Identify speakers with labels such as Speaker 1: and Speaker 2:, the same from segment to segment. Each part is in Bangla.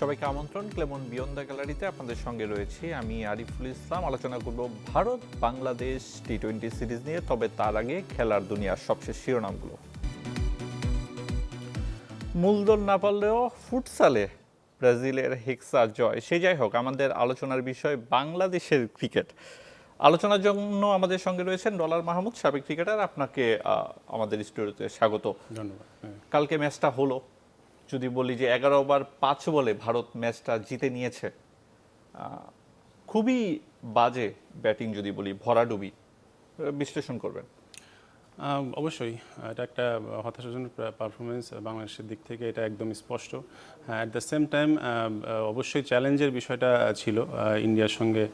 Speaker 1: সবাইকে আমন্ত্রণ ক্লেমন বিয়ন্ড দ্য গ্যালারিতে। আপনাদের সঙ্গে রয়েছি আমি আরিফুল ইসলাম। আলোচনা করব ভারত বাংলাদেশ টি-20 সিরিজ নিয়ে, তবে তার আগে খেলার দুনিয়ার সবশেষ শিরোনামগুলো। মূলদল না পারলেও ফুটসালে ব্রাজিলের হেক্সা জয়। সে যাই হোক, আমাদের আলোচনার বিষয় বাংলাদেশের ক্রিকেট। আলোচনার জন্য আমাদের সঙ্গে রয়েছেন ডলার মাহমুদ, সাবেক ক্রিকেটার। আপনাকে আমাদের স্টুডিওতে স্বাগত।
Speaker 2: ধন্যবাদ।
Speaker 1: কালকে ম্যাচটা হলো, যদি বলি যে 11 ওভার 5 বলে ভারত ম্যাচটা জিতে নিয়েছে। খুবই বাজে ব্যাটিং, যদি বলি ভরাডুবি, বিশ্লেষণ করবেন।
Speaker 2: অবশ্যই এটা একটা হতাশাজনক পারফরমেন্স বাংলাদেশের দিক থেকে, এটা একদম স্পষ্ট। অ্যাট দ্য সেম টাইম অবশ্যই চ্যালেঞ্জের বিষয়টা ছিল। ইন্ডিয়ার সঙ্গে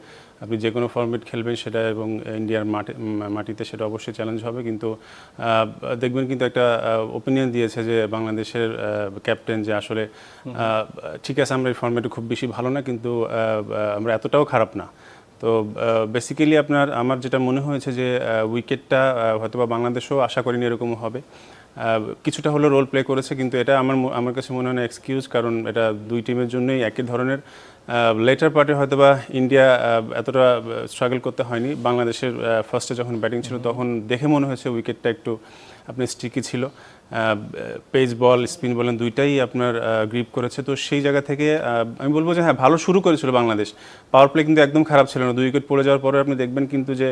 Speaker 2: আপনি যে কোনো ফরম্যাট খেলবেন সেটা, এবং ইন্ডিয়ার মাটিতে সেটা অবশ্যই চ্যালেঞ্জ হবে। কিন্তু দেখবেন কিন্তু একটা ওপিনিয়ন দিয়েছে যে বাংলাদেশের ক্যাপ্টেন, যে আসলে ঠিক আছে আমরা এই ফরম্যাটে খুব বেশি ভালো না, কিন্তু আমরা এতটাও খারাপ না। তো বেসিক্যালি আমার যেটা মনে হয়েছে যে উইকেটটা হয়তোবা বাংলাদেশও আশা করিনি এরকম হবে। কিছুটা হলো রোল প্লে করেছে, কিন্তু এটা আমার কাছে মনে হয় না এক্সকিউজ, কারণ এটা দুই টিমের জন্যই একই ধরনের। লেটার পার্টে হয়তোবা ইন্ডিয়া এতটা স্ট্রাগল করতে হয়নি। বাংলাদেশের ফার্স্টে যখন ব্যাটিং ছিল তখন দেখে মনে হয়েছে উইকেটটা একটু আপনার স্টিকি ছিল। পেস বল, স্পিন বলেন, দুইটাই আপনার গ্রিপ করেছে। তো সেই জায়গা থেকে আমি বলবো যে হ্যাঁ, ভালো শুরু করেছিল বাংলাদেশ। পাওয়ার প্লে কিন্তু একদম খারাপ ছিল না। 2 উইকেট পড়ে যাওয়ার পরে আপনি দেখবেন কিন্তু যে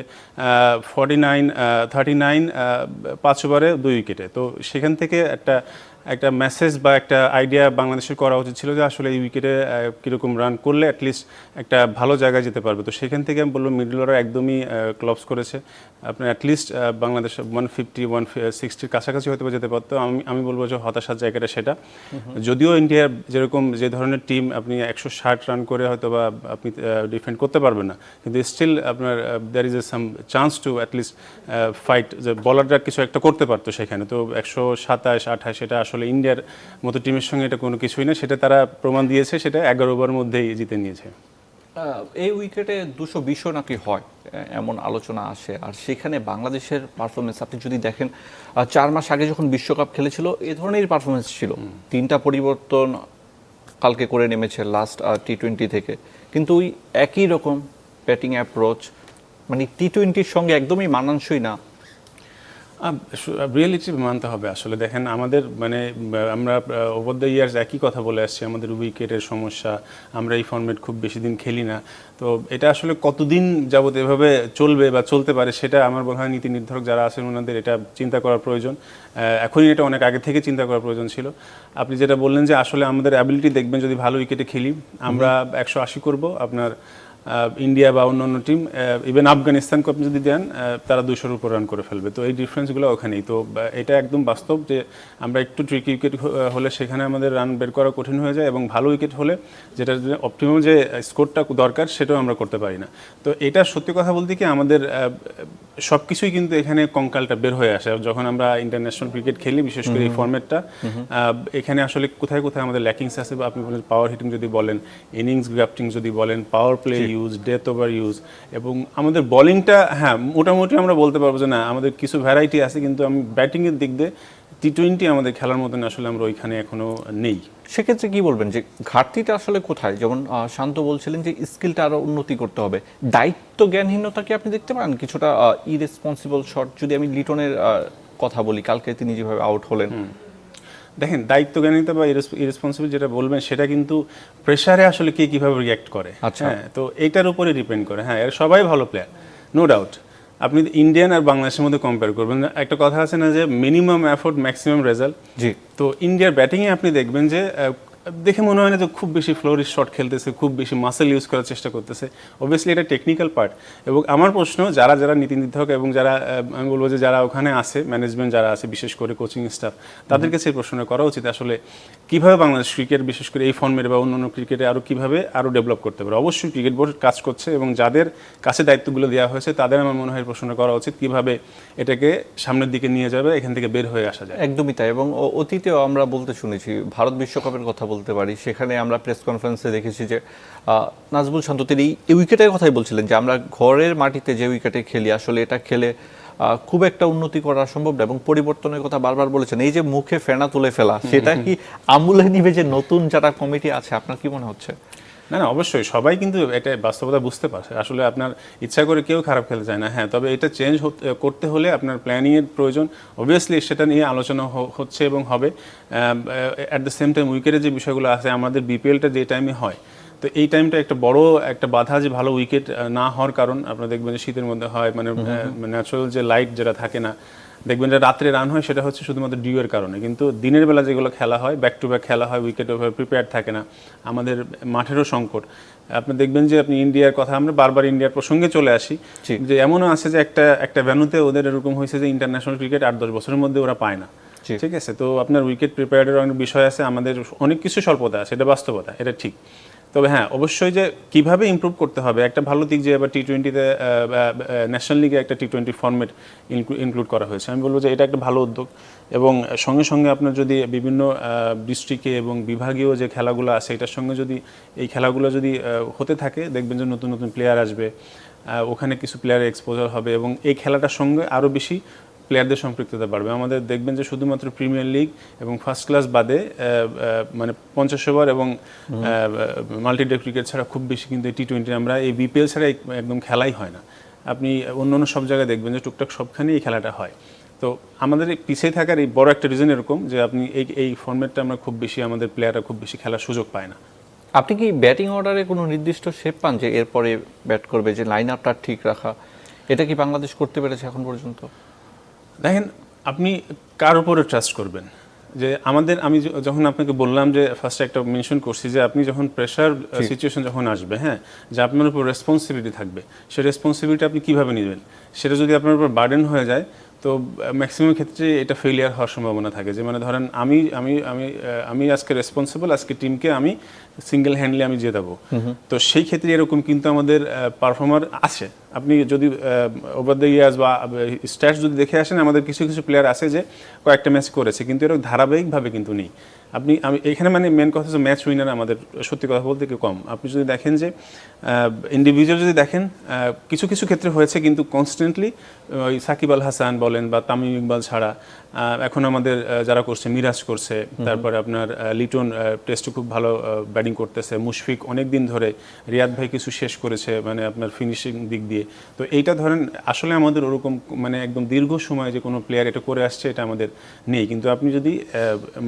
Speaker 2: 39 5 ওভারে 2 উইকেটে। তো সেখান থেকে একটা মেসেজ বা একটা আইডিয়া বাংলাদেশের করা উচিত ছিল যে আসলে এই উইকেটে কীরকম রান করলে অ্যাটলিস্ট একটা ভালো জায়গায় যেতে পারবে। তো সেখান থেকে আমি বলবো মিডল অর্ডার একদমই ক্লপস করেছে। আপনার অ্যাটলিস্ট বাংলাদেশ 150-160 কাছাকাছি হয়তো যেতে পারতো। আমি বলবো যে হতাশার জায়গাটা সেটা। যদিও ইন্ডিয়ার যেরকম যে ধরনের টিম, আপনি 160 রান করে হয়তো বা আপনি ডিফেন্ড করতে পারবেন না, কিন্তু স্টিল আপনার there is some chance to at least fight, যে বলাররা কিছু একটা করতে পারতো সেখানে। তো 127-28 এটা আসলে ইন্ডিয়ার মতো টিমের সঙ্গে এটা কোনো কিছুই না, সেটা তারা প্রমাণ দিয়েছে। সেটা 11 ওভারের মধ্যেই জিতে নিয়েছে।
Speaker 1: এই উইকেটে 220 নাকি হয় এমন আলোচনা আসে, আর সেখানে বাংলাদেশের পারফরমেন্স আপনি যদি দেখেন, 4 মাস আগে যখন বিশ্বকাপ খেলেছিল এ ধরনের পারফরমেন্স ছিল। 3টা পরিবর্তন কালকে করে নেমেছে লাস্ট টি-20 থেকে, কিন্তু ওই একই রকম ব্যাটিং অ্যাপ্রোচ, মানে টি-20-র সঙ্গে একদমই মানানসই না।
Speaker 2: রিয়েলিটি মানতে হবে। আসলে দেখেন, আমাদের আমরা ওভার দ্য ইয়ার্স একই কথা বলে আসছি, আমাদের উইকেটের সমস্যা, আমরা এই ফরম্যাট খুব বেশি দিন খেলি না। তো এটা আসলে কতদিন যাবত এভাবে চলবে বা চলতে পারে, সেটা আমার মনে হয় নীতি নির্ধারক যারা আছেন ওনাদের এটা চিন্তা করার প্রয়োজন। এখনই এটা অনেক আগে থেকে চিন্তা করার প্রয়োজন ছিল। আপনি যেটা বললেন যে আসলে আমাদের অ্যাবিলিটি দেখবেন, যদি ভালো উইকেটে খেলি আমরা 180 করব। আপনার ইন্ডিয়া বা অন্য টিম, ইভেন আফগানিস্তানকে আপনি যদি দেন, তারা 200-র উপর রান করে ফেলবে। তো এই ডিফারেন্সগুলো ওখানেই। তো এটা একদম বাস্তব যে আমরা একটু ট্রিকি উইকেট হলে সেখানে আমাদের রান বের করা কঠিন হয়ে যায়, এবং ভালো উইকেট হলে যেটা অপটিমাম যে স্কোরটা দরকার সেটাও আমরা করতে পারি না। তো এটা সত্যি কথা বলতে কি, আমাদের সব কিছুই কিন্তু এখানে কঙ্কালটা বের হয়ে আসে যখন আমরা ইন্টারন্যাশনাল ক্রিকেট খেলি, বিশেষ করে এই ফরম্যাটটা। এখানে আসলে কোথায় কোথায় আমাদের ল্যাকিংস আছে, বা আপনি বলেন পাওয়ার হিটিং যদি বলেন, ইনিংস গ্রাফটিং যদি বলেন, power play use, death over use, এবং আমাদের বোলিংটা, হ্যাঁ মোটামুটি আমরা বলতে পারবো যে না আমাদের কিছু ভ্যারাইটি আছে, কিন্তু আমি ব্যাটিংয়ের দিক দিয়ে টি-20 আমাদের খেলার মতন আসলে আমরা ওইখানে এখনো নেই।
Speaker 1: সেক্ষেত্রে কি বলবেন যে ঘাটতিটা আসলে কোথায়? যেমন শান্ত বলছিলেন যে স্কিলটা আরো উন্নতি করতে হবে, দায়িত্ব জ্ঞানহীনতা কি আপনি দেখতে পান কিছুটা? ইরেসপন্সিবল শট, যদি আমি লিটনের কথা বলি, কালকে তিনি যেভাবে আউট হলেন।
Speaker 2: দেখেন, দায়িত্ব জ্ঞানীতা বা ইরেসপন্সিবল যেটা বলবেন, সেটা কিন্তু প্রেসারে আসলে কে কীভাবে রিয়্যাক্ট করে। হ্যাঁ, তো এইটার উপরে ডিপেন্ড করে। হ্যাঁ, এর সবাই ভালো প্লেয়ার, নো ডাউট। আপনি ইন্ডিয়ান আর বাংলাদেশের মধ্যে কম্পেয়ার করবেন, একটা কথা আছে না যে মিনিমাম এফোর্ট ম্যাক্সিমাম রেজাল্ট।
Speaker 1: জি।
Speaker 2: তো ইন্ডিয়ার ব্যাটিংয়ে আপনি দেখবেন যে দেখে মনে হয় না যে খুব বেশি ফ্লোরিশ শট খেলতেছে, খুব বেশি মাসেল ইউজ করার চেষ্টা করতেছে। অবভিয়াসলি এটা টেকনিক্যাল পার্ট। এবং আমার প্রশ্ন, যারা নীতি নির্ধারক এবং যারা আমি বলবো যে যারা ওখানে আছে, ম্যানেজমেন্ট যারা আছে, বিশেষ করে কোচিং স্টাফ, তাদের কাছে এই প্রশ্নটা করা উচিত আসলে কীভাবে বাংলাদেশ ক্রিকেট, বিশেষ করে এই ফর্মেট বা অন্য ক্রিকেটে কীভাবে আরও ডেভেলপ করতে পারে। অবশ্যই ক্রিকেট বোর্ড কাজ করছে, এবং যাদের কাছে দায়িত্বগুলো দেওয়া হয়েছে তাদের আমার মনে হয় প্রশ্নটা করা উচিত কীভাবে এটাকে সামনের দিকে নিয়ে যাবে, এখান থেকে বের হয়ে আসা যায়।
Speaker 1: একদমই তাই। এবং অতীতেও আমরা বলতে শুনেছি, ভারত বিশ্বকাপের কথা বলতে পারি, সেখানে আমরা প্রেস কনফারেন্সে দেখেছি যে নাজমুল শান্ত তিনি এই উইকেটের কথাই বলছিলেন যে আমরা ঘরের মাটিতে যে উইকেটে খেলি, আসলে এটা খেলে খুব একটা উন্নতি করা সম্ভব না, এবং পরিবর্তনের কথা বারবার বলেছেন। এই যে মুখে ফেনা তুলে ফেলা, সেটা কি আমলে নিবে যে নতুন যারা কমিটি আছে? আপনার কি মনে হচ্ছে?
Speaker 2: না না, অবশ্যই সবাই কিন্তু এটা বাস্তবতা বুঝতে পারছে। আসলে আপনার ইচ্ছা করে কেউ খারাপ খেলতে চায় না, হ্যাঁ, তবে এটা চেঞ্জ করতে হলে আপনার প্ল্যানিংয়ের প্রয়োজন। অবভিয়াসলি সেটা নিয়ে আলোচনা হচ্ছে এবং হবে। অ্যাট দ্য সেম টাইম উইকেটের যে বিষয়গুলো আছে, আমাদের বিপিএলটা যে টাইমে হয়, তো এই টাইমটা একটা বড় একটা বাধা, যে ভালো উইকেট না হওয়ার কারণ আপনারা দেখবেন যে শীতের মধ্যে হয়, মানে ন্যাচারাল যে লাইট যেটা থাকে না, দেখবেন যে রাত্রে রান হয়, সেটা হচ্ছে শুধুমাত্র ডিউয়ের কারণে। কিন্তু দিনের বেলা যেগুলো খেলা হয়, ব্যাক টু ব্যাক খেলা হয়, উইকেট ওভাবে প্রিপেয়ার থাকে না, আমাদের মাঠেরও সংকট। আপনি দেখবেন যে আপনি ইন্ডিয়ার কথা, আমরা বারবার ইন্ডিয়ার প্রসঙ্গে চলে আসি, যে এমনও আছে যে একটা ভেন্যুতে ওদের এরকম হয়েছে যে ইন্টারন্যাশনাল ক্রিকেট 8-10 বছরের মধ্যে ওরা পায় না, ঠিক আছে? তো আপনার উইকেট প্রিপেয়ারের অনেক বিষয় আছে, আমাদের অনেক কিছু স্বল্পতা আছে, এটা বাস্তবতা, এটা ঠিক। তবে হ্যাঁ, অবশ্যই যে কিভাবে ইমপ্রুভ করতে হবে, একটা ভালো দিক যে এবার টি-20তে ন্যাশনাল লিগে একটা টি-20 ফরম্যাট ইনক্লুড করা হয়েছে। আমি বলবো যে এটা একটা ভালো উদ্যোগ, এবং সঙ্গে সঙ্গে আপনার যদি বিভিন্ন ডিস্ট্রিক্টে এবং বিভাগীয় যে খেলাগুলো আছে, এটার সঙ্গে যদি এই খেলাগুলো যদি হতে থাকে, দেখবেন যে নতুন নতুন প্লেয়ার আসবে, ওখানে কিছু প্লেয়ারের এক্সপোজার হবে, এবং এই খেলাটার সঙ্গে আরও বেশি প্লেয়ারদের সম্পৃক্ততা বাড়বে। আমাদের দেখবেন যে শুধুমাত্র প্রিমিয়ার লিগ এবং ফার্স্ট ক্লাস বাদে মানে 50 ওভার এবং মাল্টিডে ক্রিকেট ছাড়া খুব বেশি কিন্তু টি-20 আমরা এই বিপিএল ছাড়া একদম খেলাই হয় না। আপনি অন্য সব জায়গায় দেখবেন যে টুকটাক সবখানেই এই খেলাটা হয়। তো আমাদের পিছিয়ে থাকার এই বড় একটা রিজন এরকম, যে আপনি এই ফরম্যাটটা আমরা খুব বেশি, আমাদের প্লেয়াররা খুব বেশি খেলার সুযোগ পায় না।
Speaker 1: আপনি কি ব্যাটিং অর্ডারে কোনো নির্দিষ্ট শেপ পান যে এরপরে ব্যাট করবে, যে লাইন আপটা ঠিক রাখা, এটা কি বাংলাদেশ করতে পেরেছে এখন পর্যন্ত?
Speaker 2: দেখেন, আপনি কার উপরে ট্রাস্ট করবেন? যে আমি যখন আপনাকে বললাম যে ফার্স্টে একটা মেনশন করছি, যে আপনি যখন প্রেশার সিচুয়েশন যখন আসবে, হ্যাঁ, যে আপনার উপর রেসপন্সিবিলিটি থাকবে, সেই রেসপন্সিবিলিটি আপনি কিভাবে নেবেন? সেটা যদি আপনার উপর বার্ডেন হয়ে যায়, তো ম্যাক্সিমাম ক্ষেত্রে এটা ফেলিয়ার হওয়ার সম্ভাবনা থাকে। যে মানে ধরেন আমি আজকে রেসপন্সিবল, আজকে টিমকে আমি সিঙ্গেল হ্যান্ডলি আমি জেতাবো, তো সেই ক্ষেত্রে এরকম কিন্তু আমাদের পারফর্মার আছে। আপনি যদি ওভার দ্য ইয়ার্স বা স্ট্যাটস যদি দেখে আসেন, আমাদের কিছু কিছু প্লেয়ার আছে যে কয়েকটা ম্যাচ করেছে, কিন্তু এরকম ধারাবাহিকভাবে কিন্তু নেই। আমি এখানে মানে মেন কথা হচ্ছে ম্যাচ উইনার আমাদের সত্যি কথা বলতে একটু কম। আপনি যদি দেখেন যে ইন্ডিভিজুয়াল যদি দেখেন, কিছু কিছু ক্ষেত্রে হয়েছে, কিন্তু কনস্ট্যান্টলি ওই সাকিব আল হাসান বলেন বা তামিম ইকবাল ছাড়া এখন আমাদের যারা করছে, মিরাজ করছে, তারপরে আপনার লিটন টেস্টে খুব ভালো ব্যাটিং করতেছে, মুশফিক অনেক দিন ধরে, রিয়াদ ভাই কিছু শেষ করেছে মানে আপনার ফিনিশিং দিক দিয়ে। তো এইটা ধরেন আসলে আমাদের ওরকম মানে একদম দীর্ঘ সময় যে কোনো প্লেয়ার এটা করে আসছে, এটা আমাদের নেই। কিন্তু আপনি যদি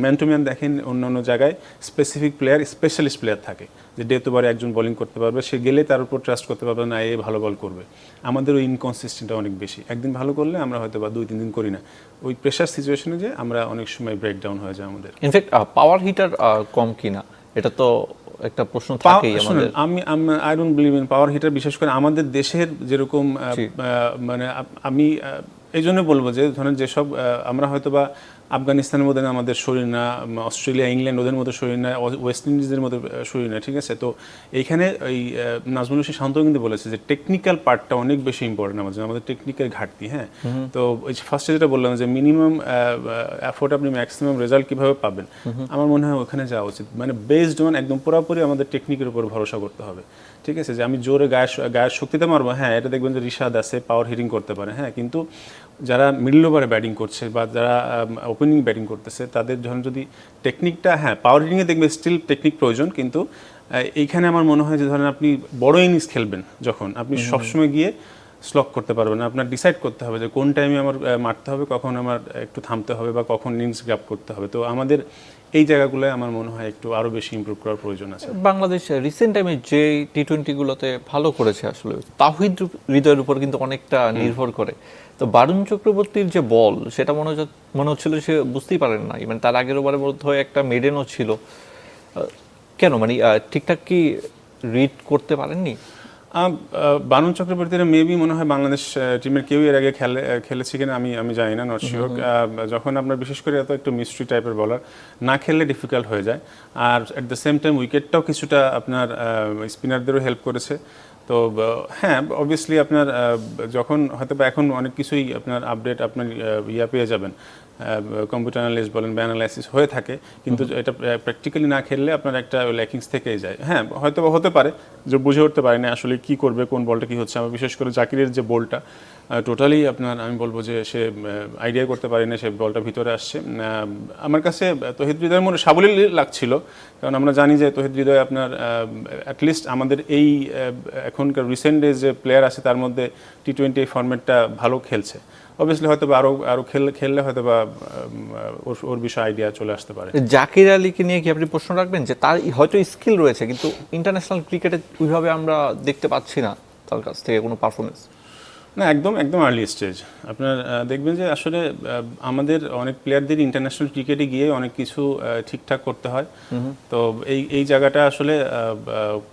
Speaker 2: ম্যান টু ম্যান দেখেন, অন্য জায়গায় স্পেসিফিক প্লেয়ার, স্পেশালিস্ট প্লেয়ার থাকে, যে ডে তো বারে একজন বোলিং করতে পারবে, সে গেলে তার উপর ট্রাস্ট করতে পারবে না, এ ভালো বল করবে। আমাদের ওই ইনকনসিস্টেন্টটা অনেক বেশি, একদিন ভালো করলে আমরা হয়তো বা 2-3 দিন করি না, ওই প্রেশার সিচুয়েশনে যে আমরা অনেক সময় ব্রেকডাউন হয়ে যায় আমাদের।
Speaker 1: ইনফ্যাক্ট পাওয়ার হিটার কম কিনা, এটা তো একটা প্রশ্ন থাকেই আমাদের।
Speaker 2: আমি I don't believe in power hitter, বিশেষ করে আমাদের দেশের যেরকম মানে আমি এই জন্য বলবো যে ধরেন যেসব আমরা হয়তো বা আফগানিস্তানের মধ্যে আমাদের শরীর না, অস্ট্রেলিয়া ইংল্যান্ড ওদের মতো শরীর না, ওয়েস্ট ইন্ডিজের মতো শরীর না, ঠিক আছে? তো এইখানে ওই নাজমুল হোসেন শান্ত কিন্তু বলেছে যে টেকনিক্যাল পার্টটা অনেক বেশি ইম্পর্টেন্ট আমাদের টেকনিক্যাল ঘাটতি। হ্যাঁ, তো ওই ফার্স্টে যেটা বললাম যে মিনিমাম এফোর্ট আপনি ম্যাক্সিমাম রেজাল্ট কীভাবে পাবেন, আমার মনে হয় ওখানে যাওয়া উচিত। মানে বেসড অন একদম পুরোপুরি আমাদের টেকনিকের উপর ভরসা করতে হবে, ঠিক আছে? যে আমি জোরে গায়ের শক্তিতে মারবো, হ্যাঁ, এটা দেখবেন যে রিশাদ আছে, পাওয়ার হিটিং করতে পারে, হ্যাঁ, কিন্তু যারা মিডল ওভারে ব্যাটিং করছে বা যারা ওপেনিং ব্যাটিং করতেছে, তাদের যখন যদি টেকনিকটা, হ্যাঁ, পাওয়ার হিটিংয়ে দেখবেন স্টিল টেকনিক প্রয়োজন, কিন্তু এইখানে আমার মনে হয় যে ধরেন আপনি বড় ইনিংস খেলবেন, যখন আপনি সবসময় গিয়ে স্লক করতে পারবেন না, আপনার ডিসাইড করতে হবে যে কোন টাইমে আমার মারতে হবে, কখন আমার একটু থামতে হবে বা কখন ইনিংস গ্র্যাব করতে হবে। তো আমাদের এই জায়গাগুলোয় আমার মনে হয় একটু আরও বেশি ইমপ্রুভ করার প্রয়োজন আছে।
Speaker 1: বাংলাদেশ রিসেন্ট টাইমে যে টি-20গুলোতে ভালো করেছে, আসলে তাওহিদ হৃদয়ের উপর কিন্তু অনেকটা নির্ভর করে। তো বারুণ চক্রবর্তীর যে বল, সেটা মনে হচ্ছিল সে বুঝতেই পারেন না, মানে তার আগের ওভারের মধ্যে একটা মেডেনও ছিল, কেন মানে ঠিকঠাক কি রিড করতে পারেননি?
Speaker 2: বারুণ চক্রবর্তীর মেবি মনে হয় বাংলাদেশ টিমের কেউ এর আগে খেলেছে কিনা আমি জানি না, নট শিওর। যখন আপনার বিশেষ করে এত একটু মিস্ট্রি টাইপের বলার, না খেললে ডিফিকাল্ট হয়ে যায়। আর অ্যাট দ্য সেম টাইম উইকেটটাও কিছুটা আপনার স্পিনারদেরও হেল্প করেছে। তো হ্যাঁ, অবভিয়াসলি আপনার যখন হয়তো বা এখন অনেক কিছুই আপনার আপডেট আপনার পেয়ে যাবেন, কম্পিউটার অ্যানালিস্ট বলেন বা অ্যানালাইসিস হয়ে থাকে, কিন্তু এটা প্র্যাকটিক্যালি না খেললে আপনার একটা ল্যাকিংস থেকেই যায়। হ্যাঁ, হয়তো হতে পারে যে বুঝে উঠতে পারে না আসলে কি করবে, কোন বলটা কি হচ্ছে। আমার বিশেষ করে জাকিরের যে বলটা টোটালি আপনার, আমি বলবো যে সে আইডিয়া করতে পারি না, সে বলটা ভিতরে আসছে। আমার কাছে তৌহিদ হৃদয়ের মনে সাবলীল লাগছিল, কারণ আমরা জানি যে তৌহিদ হৃদয় আপনার অ্যাটলিস্ট আমাদের এই এখনকার রিসেন্ট ডেজ যে প্লেয়ার আছে তার মধ্যে টি-20 ফরম্যাটটা ভালো খেলছে। অবভিয়াসলি হয়তো বা আরও খেললে হয়তো বা ওর বিষয়ে আইডিয়া চলে আসতে পারে।
Speaker 1: জাকির আলীকে নিয়ে কি আপনি প্রশ্ন রাখবেন যে তার হয়তো স্কিল রয়েছে, কিন্তু ইন্টারন্যাশনাল ক্রিকেটে ওইভাবে আমরা দেখতে পাচ্ছি না তার কাছ থেকে কোনো পারফরমেন্স?
Speaker 2: না, একদম আর্লি স্টেজ। আপনার দেখবেন যে আসলে আমাদের অনেক প্লেয়ারদের ইন্টারন্যাশনাল ক্রিকেটে গিয়ে অনেক কিছু ঠিকঠাক করতে হয়। তো এই জায়গাটা আসলে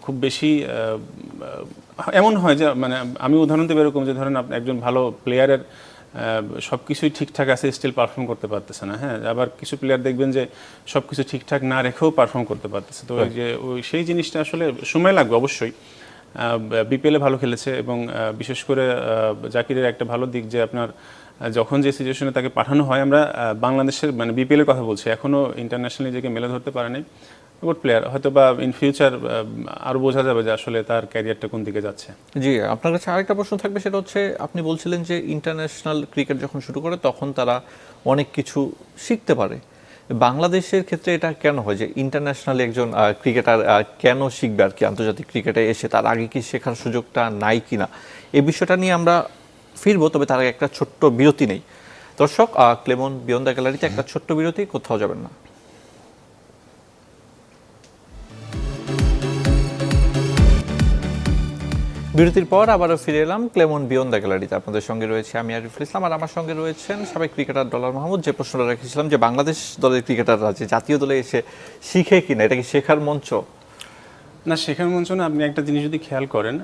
Speaker 2: খুব বেশি এমন হয় যে, মানে আমি উদাহরণ দেব এরকম যে ধরেন আপনি একজন ভালো প্লেয়ারের সব কিছুই ঠিকঠাক আছে, স্টিল পারফর্ম করতে পারতেছে না। হ্যাঁ, আবার কিছু প্লেয়ার দেখবেন যে সব কিছু ঠিকঠাক না রেখেও পারফর্ম করতে পারতেছে। তো সেই জিনিসটা আসলে সময় লাগবে অবশ্যই। বিপিএলে ভালো খেলেছে এবং বিশেষ করে জাকিরের একটা ভালো দিক যে আপনার যখন যে সিচুয়েশনে তাকে পাঠানো হয়, আমরা বাংলাদেশের মানে বিপিএলের কথা বলছি, এখনও ইন্টারন্যাশনালি নিজেকে মেলে ধরতে পারেনি। গুড প্লেয়ার, হয়তো বা ইন ফিউচার আরও বোঝা যাবে যে আসলে তার ক্যারিয়ারটা কোন দিকে যাচ্ছে।
Speaker 1: জি, আপনার কাছে আরেকটা প্রশ্ন থাকবে, সেটা হচ্ছে আপনি বলছিলেন যে ইন্টারন্যাশনাল ক্রিকেট যখন শুরু করে তখন তারা অনেক কিছু শিখতে পারে। বাংলাদেশের ক্ষেত্রে এটা কেন হয় যে ইন্টারন্যাশনালি একজন ক্রিকেটার কেন শিখবে আর কি আন্তর্জাতিক ক্রিকেটে এসে, তার আগে কি শেখার সুযোগটা নাই কিনা, এই বিষয়টা নিয়ে আমরা ফিরবো, তবে তার আগে একটা ছোট্ট বিরতি নেই। দর্শক, ক্লেমন বিয়ন্ড দ্য গ্যালারিতে একটা ছোট্ট বিরতি, কোথাও যাবেন না। বিরতির পর আবারও ফিরে এলাম ক্লেমন বিয়ন্ড দ্য গ্যালারিতে। আপনাদের সঙ্গে রয়েছে আমি আরিফুল ইসলাম, আর আমার সঙ্গে রয়েছেন সাবেক ক্রিকেটার ডলার মাহমুদ। যে প্রশ্নটা রেখেছিলাম যে বাংলাদেশ দলের ক্রিকেটাররা যে জাতীয় দলে এসে শিখে কিনা, এটা কি শেখার মঞ্চ?
Speaker 2: না, শেখার মঞ্চ না। আপনি একটা জিনিস যদি খেয়াল করেন,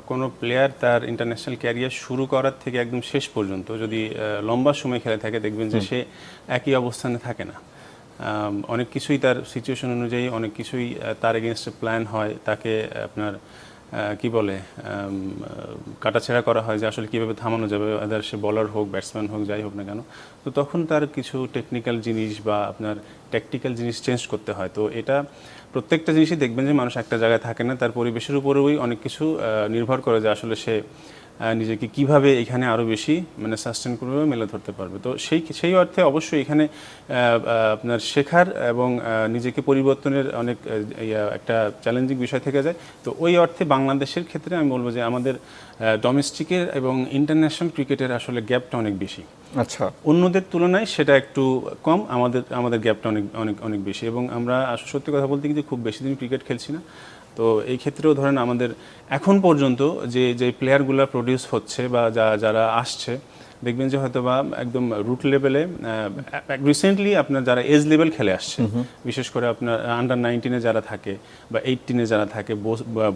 Speaker 2: কোনো প্লেয়ার তার ইন্টারন্যাশনাল ক্যারিয়ার শুরু করার থেকে একদম শেষ পর্যন্ত যদি লম্বা সময় খেলে থাকে, দেখবেন যে সে একই অবস্থানে থাকে না। অনেক কিছুই তার সিচুয়েশন অনুযায়ী অনেক কিছুই তার এগেনস্টে প্ল্যান হয়, তাকে আপনার কি বলে কাটাছেড়া করা হয় যে আসলে কীভাবে থামানো যাবে, আদার সে বলার হোক, ব্যাটসম্যান হোক, যাই হোক না কেন। তো তখন তার কিছু টেকনিক্যাল জিনিস বা আপনার ট্যাকটিক্যাল জিনিস চেঞ্জ করতে হয়। তো এটা প্রত্যেকটা জিনিসই দেখবেন যে মানুষ একটা জায়গায় থাকে না, তার পরিবেশের উপরেই অনেক কিছু নির্ভর করে যে আসলে সে নিজেকে কিভাবে এখানে আরও বেশি মানে সাস্টেন করবে, মেলে ধরতে পারবে। তো সেই অর্থে অবশ্যই এখানে আপনার শেখার এবং নিজেকে পরিবর্তনের অনেক একটা চ্যালেঞ্জিং বিষয় থেকে যায়। তো ওই অর্থে বাংলাদেশের ক্ষেত্রে আমি বলবো যে আমাদের ডোমেস্টিকের এবং ইন্টারন্যাশনাল ক্রিকেটের আসলে গ্যাপটা অনেক বেশি।
Speaker 1: আচ্ছা,
Speaker 2: অন্যদের তুলনায় সেটা একটু কম, আমাদের গ্যাপটা অনেক বেশি। এবং আমরা আসলে সত্যি কথা বলতে কিন্তু খুব বেশি দিন ক্রিকেট খেলছি না। তো এই ক্ষেত্রেও ধরেন আমাদের এখন পর্যন্ত যে প্লেয়ারগুলো প্রডিউস হচ্ছে বা যারা আসছে, দেখবেন যে হয়তো বা একদম রুট লেভেলে রিসেন্টলি আপনার যারা এজ লেভেল খেলে আসছে, বিশেষ করে আপনার আন্ডার 19-এ যারা থাকে বা 18-এ যারা থাকে,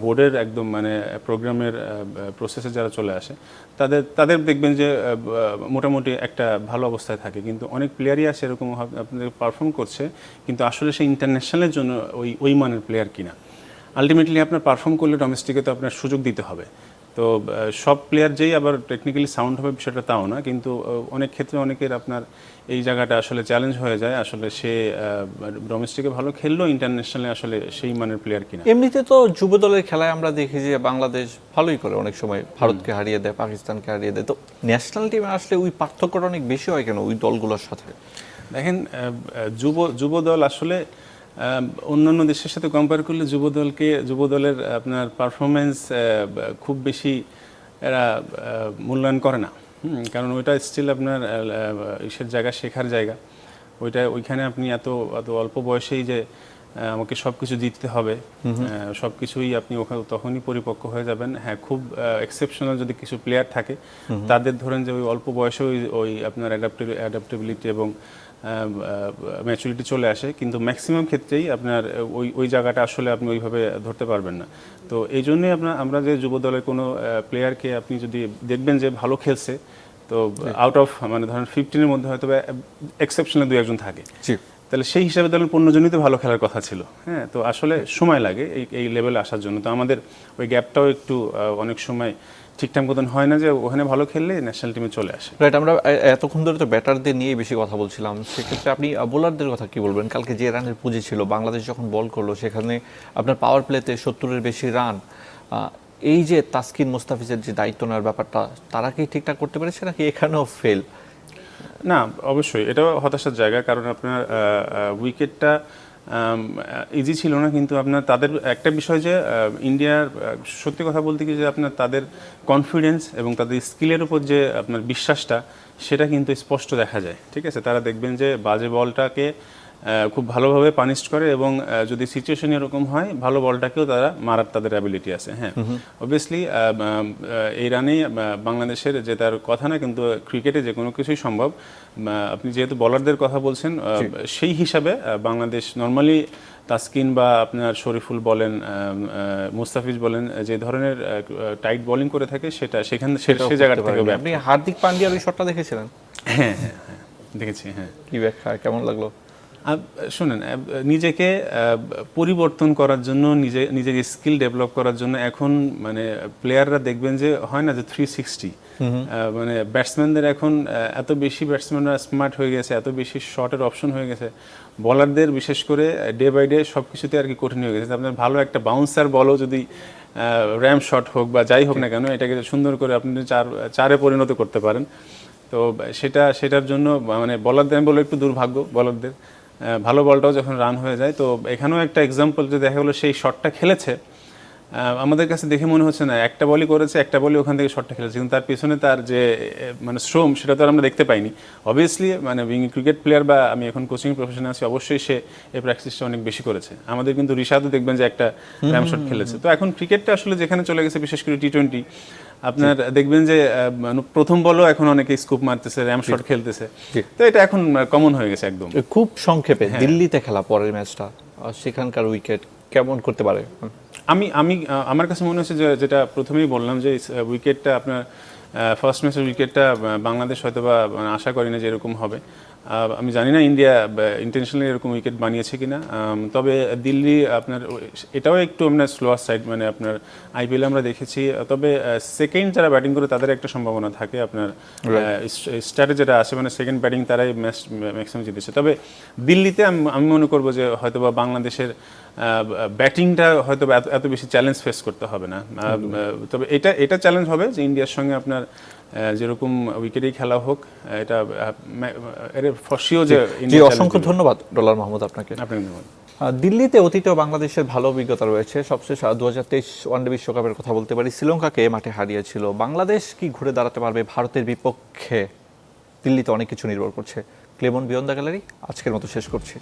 Speaker 2: বোর্ডের একদম মানে প্রোগ্রামের প্রসেসে যারা চলে আসে, তাদের দেখবেন যে মোটামুটি একটা ভালো অবস্থায় থাকে। কিন্তু অনেক প্লেয়ারই আছে এরকম আপনাদের পারফর্ম করছে, কিন্তু আসলে সেই ইন্টারন্যাশনালের জন্য ওই মানের প্লেয়ার কিনা। আলটিমেটলি আপনার পারফর্ম করলে ডোমেস্টিকে তো আপনার সুযোগ দিতে হবে। তো সব প্লেয়ার যেই আবার টেকনিক্যালি সাউন্ড হবে বিষয়টা তাও না, কিন্তু অনেক ক্ষেত্রে অনেকের আপনার এই জায়গাটা আসলে চ্যালেঞ্জ হয়ে যায়, আসলে সে ডোমেস্টিকে ভালো খেললেও ইন্টারন্যাশনালে আসলে সেই মানের প্লেয়ার কিনা।
Speaker 1: এমনিতে তো যুব দলের খেলায় আমরা দেখি যে বাংলাদেশ ভালোই করে, অনেক সময় ভারতকে হারিয়ে দেয়, পাকিস্তানকে হারিয়ে দেয়। তো ন্যাশনাল টিমে আসলে ওই পার্থক্যটা অনেক বেশি হয় কেন ওই দলগুলোর সাথে?
Speaker 2: দেখেন, যুব দল আসলে অন্যান্য দেশের সাথে কম্পেয়ার করলে যুব দলের আপনার পারফরমেন্স খুব বেশি এরা মূল্যায়ন করে না। কারণ ওইটা স্টিল আপনার ইসের জায়গা, শেখার জায়গা। ওইখানে আপনি এত অল্প বয়সেই যে আমাকে সব কিছু জিততে হবে, সব কিছুই আপনি তখনই পরিপক্ক হয়ে যাবেন। হ্যাঁ, খুব এক্সেপশনাল যদি কিছু প্লেয়ার থাকে, তাদের ধরেন যে ওই অল্প বয়সে ওই আপনার অ্যাডাপ্টেবিলিটি এবং ম্যাচুরিটি চলে আসে, কিন্তু ম্যাক্সিমাম ক্ষেত্রেই আপনার ওই জায়গাটা আসলে আপনি ওইভাবে ধরতে পারবেন না। তো এই জন্যই আমরা যে যুব দলের কোনো প্লেয়ারকে আপনি যদি দেখবেন যে ভালো খেলছে, তো আউট অফ মানে ধরেন 15-এর মধ্যে হয়তো এক্সেপশনাল 2-1 থাকে, তাহলে সেই হিসাবে ধরেন 15 জনই তো ভালো খেলার কথা ছিল। হ্যাঁ, তো আসলে সময় লাগে এই লেভেলে আসার জন্য। তো আমাদের ওই গ্যাপটাও একটু অনেক সময় ঠিকঠাক মতন হয় না যে ওখানে ভালো খেললে ন্যাশনাল টিমে চলে আসে।
Speaker 1: রাইট, আমরা এতক্ষণ ধরে তো ব্যাটারদের নিয়ে বেশি কথা বলছিলাম, সেক্ষেত্রে আপনি বোলারদের কথা কি বলবেন? কালকে যে রানের পুঁজি ছিল, বাংলাদেশ যখন বল করলো সেখানে আপনার পাওয়ার প্লেতে 70-এর বেশি রান, এই যে তাসকিন মুস্তাফিজের যে দায়িত্ব নেওয়ার ব্যাপারটা, তারা কি ঠিকঠাক করতে পেরেছে নাকি এখানেও ফেল?
Speaker 2: না, অবশ্যই এটাও হতাশার জায়গা, কারণ আপনার উইকেটটা ইজি ছিল না, কিন্তু আপনার তাদের একটা বিষয় যে ইন্ডিয়ার সত্যি কথা বলতে কি যে আপনার তাদের কনফিডেন্স এবং তাদের স্কিলের উপর যে আপনার বিশ্বাসটা, সেটা কিন্তু স্পষ্ট দেখা যায়। ঠিক আছে, তারা দেখবেন যে বাজে বলটাকে খুব ভালোভাবে পানিশ করে, এবং যদি সিচুয়েশন এরকম হয় ভালো বলটাকেও তারা মারার তাদের অ্যাবিলিটি আছে। হ্যাঁ, অবভিয়াসলি এই রানেই বাংলাদেশের যে তার কথা না, কিন্তু ক্রিকেটে যে কোনো কিছুই সম্ভব। আপনি যেহেতু বলারদের কথা বলছেন, সেই হিসাবে বাংলাদেশ নর্মালি তাসকিন বা আপনার শরীফুল বলেন, মুস্তাফিজ বলেন, যে ধরনের টাইট বোলিং করে থাকে সেটা সে জায়গা থেকে।
Speaker 1: আপনি হার্দিক পান্ডিয়ার ওই শটটা দেখেছিলেন?
Speaker 2: হ্যাঁ হ্যাঁ হ্যাঁ, দেখেছি। হ্যাঁ,
Speaker 1: কি ব্যাখ্যা, কেমন লাগলো?
Speaker 2: শুনেন, নিজেকে পরিবর্তন করার জন্য, নিজের স্কিল ডেভেলপ করার জন্য এখন মানে প্লেয়াররা দেখবেন যে হয় না যে 360, মানে ব্যাটসম্যানদের এখন এত বেশি ব্যাটসম্যানরা স্মার্ট হয়ে গেছে, এত বেশি শটের অপশন হয়ে গেছে, বলারদের বিশেষ করে ডে বাই ডে সব কিছুতে আর কি কঠিন হয়ে গেছে। আপনার ভালো একটা বাউন্সার বলও যদি র্যাম শট হোক বা যাই হোক না কেন, এটাকে সুন্দর করে আপনি চারে পরিণত করতে পারেন। তো সেটার জন্য মানে বলারদের, আমি বলবো একটু দুর্ভাগ্য বলারদের, ভালো বলটাও যখন রান হয়ে যায়। তো এখানেও একটা এক্সাম্পল যে দেখা গেলো সেই শটটা খেলেছে, আমাদের কাছে দেখে মনে হচ্ছে না একটা বলই করেছে, একটা বলই ওখান থেকে শটটা খেলেছে, কিন্তু তার পিছনে তার যে মানে শ্রম, সেটা তো আর আমরা দেখতে পাইনি। অবভিয়াসলি মানে বিং ক্রিকেট প্লেয়ার বা আমি এখন কোচিং প্রফেশনে আছি, অবশ্যই সে এই প্র্যাকটিসটা অনেক বেশি করেছে। আমাদের কিন্তু রিশাদও দেখবেন যে একটা র্যাম শট খেলেছে। তো এখন ক্রিকেটটা আসলে যেখানে চলে গেছে, বিশেষ করে T20, আপনার দেখবেন যে প্রথম বলও এখন অনেকে স্কুপ মারতেছে, র্যাম শট খেলতেছে। তো এটা এখন কমন হয়ে গেছে একদম।
Speaker 1: খুব সংক্ষেপে দিল্লিতে খেলা পরের ম্যাচটা, সেখানকার উইকেট কেমন করতে পারে?
Speaker 2: আমার কাছে মনে হচ্ছে যে, যেটা প্রথমেই বললাম, যে উইকেটটা আপনার ফার্স্ট ম্যাচের উইকেটটা বাংলাদেশ হয়তো বা আশা করি না যে এরকম হবে। আমি জানি না ইন্ডিয়া ইন্টেনশনালি এরকম উইকেট বানিয়েছে কিনা, তবে দিল্লি আপনার এটাও একটু আপনার স্লোয়ার সাইড, মানে আপনার IPL আমরা দেখেছি। তবে সেকেন্ড যারা ব্যাটিং করে তাদের একটা সম্ভাবনা থাকে, আপনার স্টারে যেটা আছে, মানে সেকেন্ড ব্যাটিং তারাই ম্যাচ ম্যাক্সিমাম জিতেছে। তবে দিল্লিতে আমি মনে করবো যে হয়তো বা বাংলাদেশের ব্যাটিংটা হয়তো এত বেশি চ্যালেঞ্জ ফেস করতে হবে না। তবে এটা চ্যালেঞ্জ হবে যে ইন্ডিয়ার সঙ্গে আপনার যেরকম উইকেটেই খেলা হোক, এটা এর ফসিও যে।
Speaker 1: অসংখ্য ধন্যবাদ ডলার মাহমুদ আপনাকে। দিল্লিতে অতীতেও বাংলাদেশের ভালো অভিজ্ঞতা রয়েছে, সবশেষ 2023 ওয়ানডে বিশ্বকাপের কথা বলতে পারি, শ্রীলঙ্কাকে মাঠে হারিয়েছিল। বাংলাদেশ কি ঘুরে দাঁড়াতে পারবে ভারতের বিপক্ষে? দিল্লিতে অনেক কিছু নির্ভর করছে। ক্লেমন বিয়ন্ড দ্য গ্যালারি আজকের মতো শেষ করছি।